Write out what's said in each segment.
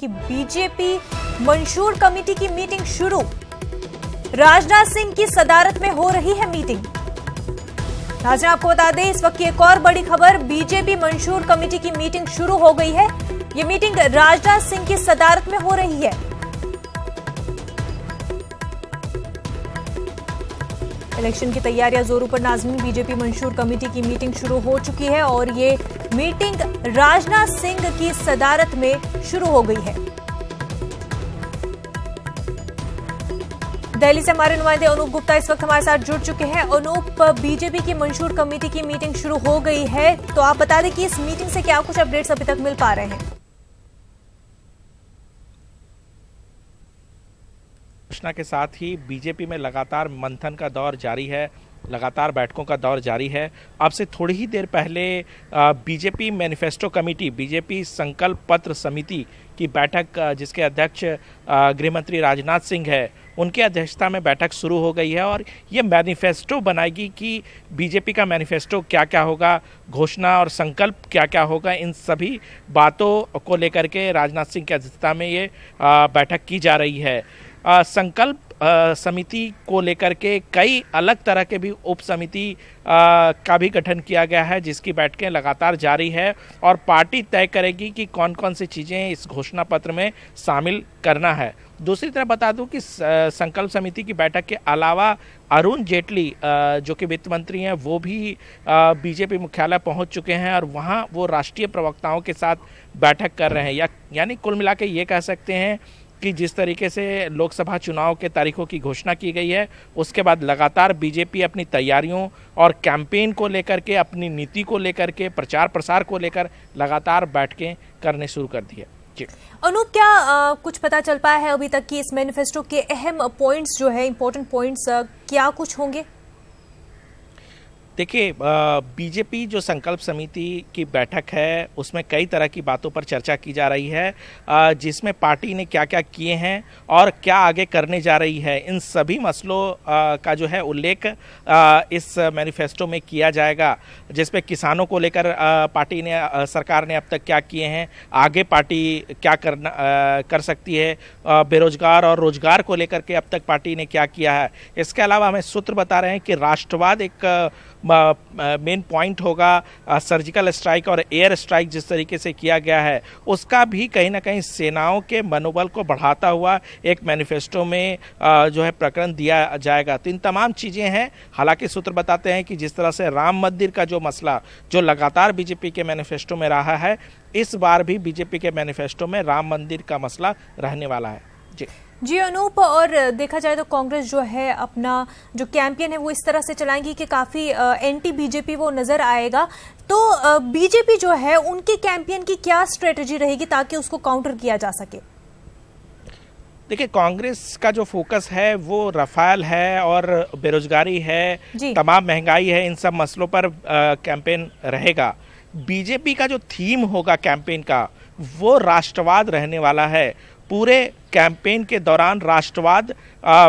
कि BJP मंशूर committee की meeting शुरू। राजनाथ सिंह की सदारत में हो रही है मीटिंग। नाज़रीन, आपको बता दें इस वक्त की एक और बड़ी खबर, बीजेपी मंशूर कमेटी की मीटिंग शुरू हो गई है। ये मीटिंग राजनाथ सिंह की सदारत में हो रही है। इलेक्शन की तैयारियां जोरों पर नाज़रीन, बीजेपी मंशूर कमेटी की मीटिंग शुरू हो चुकी है और ये मीटिंग राजनाथ सिंह की सदारत में शुरू हो गई है। दिल्ली से हमारे नुमाइंदे अनूप गुप्ता इस वक्त हमारे साथ जुड़ चुके हैं। अनूप, बीजेपी की मंशूर कमेटी की मीटिंग शुरू हो गई है, तो आप बता दें कि इस मीटिंग से क्या कुछ अपडेट्स अभी तक मिल पा रहे हैं? घोषणा के साथ ही बीजेपी में लगातार मंथन का दौर जारी है, लगातार बैठकों का दौर जारी है। अब से थोड़ी ही देर पहले बीजेपी मैनिफेस्टो कमेटी, बीजेपी संकल्प पत्र समिति की बैठक, जिसके अध्यक्ष गृहमंत्री राजनाथ सिंह है, उनके अध्यक्षता में बैठक शुरू हो गई है और ये मैनिफेस्टो बनाएगी कि बीजेपी का मैनिफेस्टो क्या क्या होगा, घोषणा और संकल्प क्या क्या होगा। इन सभी बातों को लेकर के राजनाथ सिंह की अध्यक्षता में ये बैठक की जा रही है। संकल्प समिति को लेकर के कई अलग तरह के भी उप समिति का भी गठन किया गया है, जिसकी बैठकें लगातार जारी है और पार्टी तय करेगी कि कौन कौन सी चीज़ें इस घोषणा पत्र में शामिल करना है। दूसरी तरफ बता दूं कि संकल्प समिति की बैठक के अलावा अरुण जेटली जो कि वित्त मंत्री हैं, वो भी बीजेपी मुख्यालय पहुंच चुके हैं और वहां वो राष्ट्रीय प्रवक्ताओं के साथ बैठक कर रहे हैं। यानी कुल मिला के ये कह सकते हैं कि जिस तरीके से लोकसभा चुनाव के तारीखों की घोषणा की गई है, उसके बाद लगातार बीजेपी अपनी तैयारियों और कैंपेन को लेकर के, अपनी नीति को लेकर के, प्रचार प्रसार को लेकर लगातार बैठकें करने शुरू कर दी है। जी अनूप, क्या कुछ पता चल पाया है अभी तक कि इस मैनिफेस्टो के अहम पॉइंट्स जो है, इंपॉर्टेंट पॉइंट्स क्या कुछ होंगे? देखिए, बीजेपी जो संकल्प समिति की बैठक है उसमें कई तरह की बातों पर चर्चा की जा रही है, जिसमें पार्टी ने क्या क्या किए हैं और क्या आगे करने जा रही है। इन सभी मसलों का जो है उल्लेख इस मैनिफेस्टो में किया जाएगा, जिसमें किसानों को लेकर पार्टी ने, सरकार ने अब तक क्या किए हैं, आगे पार्टी क्या कर सकती है, बेरोजगार और रोजगार को लेकर के अब तक पार्टी ने क्या किया है। इसके अलावा हमें सूत्र बता रहे हैं कि राष्ट्रवाद एक मेन पॉइंट होगा। सर्जिकल स्ट्राइक और एयर स्ट्राइक जिस तरीके से किया गया है, उसका भी कहीं ना कहीं सेनाओं के मनोबल को बढ़ाता हुआ एक मैनिफेस्टो में जो है प्रकरण दिया जाएगा। तो इन तमाम चीज़ें हैं। हालांकि सूत्र बताते हैं कि जिस तरह से राम मंदिर का जो मसला जो लगातार बीजेपी के मैनिफेस्टो में रहा है, इस बार भी बीजेपी के मैनिफेस्टो में राम मंदिर का मसला रहने वाला है। जी अनूप, और देखा जाए तो कांग्रेस जो है अपना जो कैंपेन है वो इस तरह से चलाएंगी कि काफी एंटी बीजेपी वो नजर आएगा, तो बीजेपी जो है उनके कैंपेन की क्या स्ट्रेटजी रहेगी ताकि उसको काउंटर किया जा सके? देखिए, कांग्रेस का जो फोकस है वो रफाल है और बेरोजगारी है, तमाम महंगाई है, इन सब मसलों पर कैंपेन रहेगा। बीजेपी का जो थीम होगा कैंपेन का, वो राष्ट्रवाद रहने वाला है। पूरे कैंपेन के दौरान राष्ट्रवाद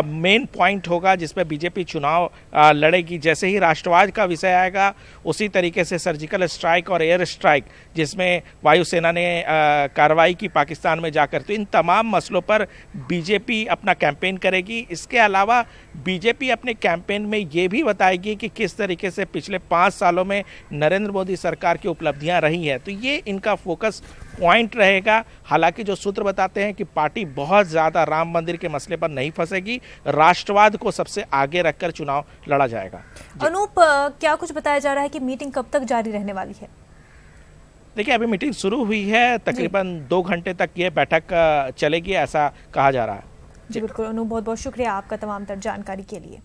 मेन पॉइंट होगा, जिसमें बीजेपी चुनाव लड़ेगी। जैसे ही राष्ट्रवाद का विषय आएगा, उसी तरीके से सर्जिकल स्ट्राइक और एयर स्ट्राइक, जिसमें वायुसेना ने कार्रवाई की पाकिस्तान में जाकर, तो इन तमाम मसलों पर बीजेपी अपना कैंपेन करेगी। इसके अलावा बीजेपी अपने कैंपेन में ये भी बताएगी कि किस तरीके से पिछले 5 सालों में नरेंद्र मोदी सरकार की उपलब्धियां रही हैं। तो ये इनका फोकस पॉइंट रहेगा। हालांकि जो सूत्र बताते हैं कि पार्टी बहुत ज़्यादा राम मंदिर के मसले पर नहीं फंसेगी, राष्ट्रवाद को सबसे आगे रखकर चुनाव लड़ा जाएगा। अनूप, क्या कुछ बताया जा रहा है कि मीटिंग कब तक जारी रहने वाली है? देखिए, अभी मीटिंग शुरू हुई है, तकरीबन 2 घंटे तक ये बैठक चलेगी, ऐसा कहा जा रहा है। जी बिल्कुल अनूप, बहुत बहुत शुक्रिया आपका तमाम तर जानकारी के लिए।